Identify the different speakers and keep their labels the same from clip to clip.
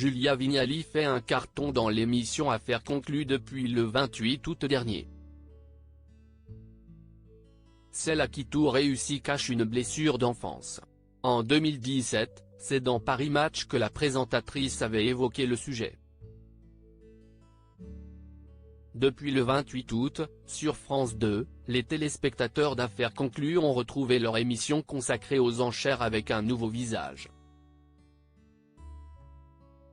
Speaker 1: Julia Vignali fait un carton dans l'émission Affaires conclues depuis le 28 août dernier. Celle à qui tout réussit cache une blessure d'enfance. En 2017, c'est dans Paris Match que la présentatrice avait évoqué le sujet. Depuis le 28 août, sur France 2, les téléspectateurs d'Affaires conclues ont retrouvé leur émission consacrée aux enchères avec un nouveau visage.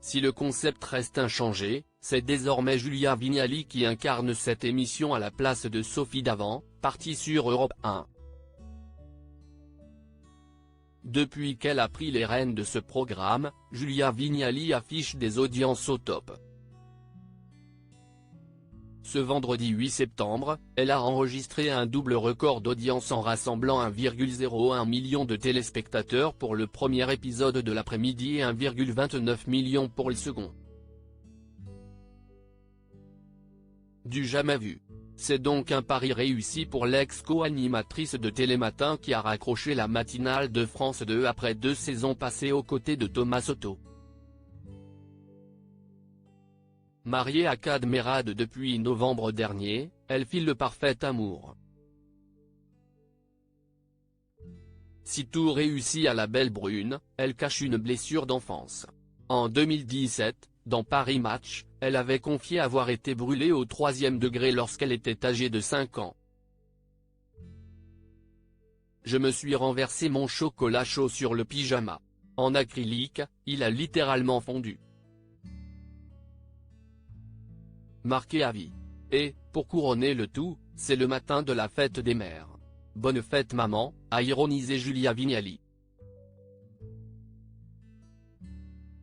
Speaker 1: Si le concept reste inchangé, c'est désormais Julia Vignali qui incarne cette émission à la place de Sophie Davant, partie sur Europe 1. Depuis qu'elle a pris les rênes de ce programme, Julia Vignali affiche des audiences au top. Ce vendredi 8 septembre, elle a enregistré un double record d'audience en rassemblant 1,01 million de téléspectateurs pour le premier épisode de l'après-midi et 1,29 million pour le second. Du jamais vu. C'est donc un pari réussi pour l'ex-co-animatrice de Télématin qui a raccroché la matinale de France 2 après 2 saisons passées aux côtés de Thomas Soto. Mariée à Kad Merad depuis novembre dernier, elle file le parfait amour. Si tout réussit à la belle brune, elle cache une blessure d'enfance. En 2017, dans Paris Match, elle avait confié avoir été brûlée au 3e degré lorsqu'elle était âgée de 5 ans. Je me suis renversé mon chocolat chaud sur le pyjama. En acrylique, il a littéralement fondu. Marqué à vie. Et, pour couronner le tout, c'est le matin de la fête des mères. Bonne fête maman, a ironisé Julia Vignali.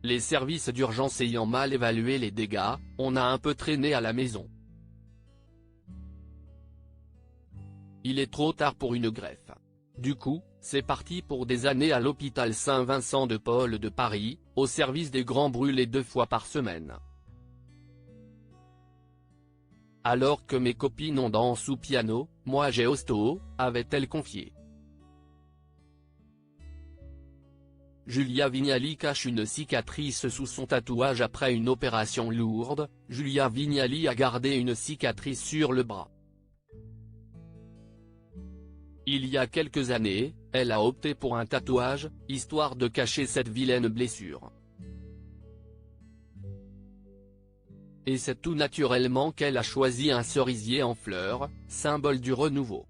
Speaker 1: Les services d'urgence ayant mal évalué les dégâts, on a un peu traîné à la maison. Il est trop tard pour une greffe. Du coup, c'est parti pour des années à l'hôpital Saint-Vincent de Paul de Paris, au service des grands brûlés 2 fois par semaine. Alors que mes copines ont danse ou piano, moi j'ai hosto, avait-elle confié. Julia Vignali cache une cicatrice sous son tatouage après une opération lourde. Julia Vignali a gardé une cicatrice sur le bras. Il y a quelques années, elle a opté pour un tatouage, histoire de cacher cette vilaine blessure. Et c'est tout naturellement qu'elle a choisi un cerisier en fleurs, symbole du renouveau.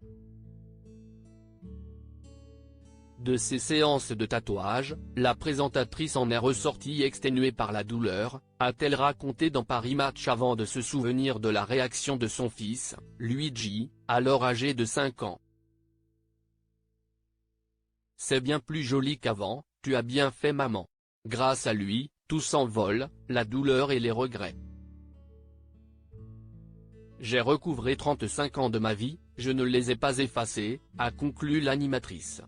Speaker 1: De ces séances de tatouage, la présentatrice en est ressortie exténuée par la douleur, a-t-elle raconté dans Paris Match avant de se souvenir de la réaction de son fils, Luigi, alors âgé de 5 ans. C'est bien plus joli qu'avant, tu as bien fait maman. Grâce à lui, tout s'envole, la douleur et les regrets. J'ai recouvré 35 ans de ma vie, je ne les ai pas effacés, a conclu l'animatrice.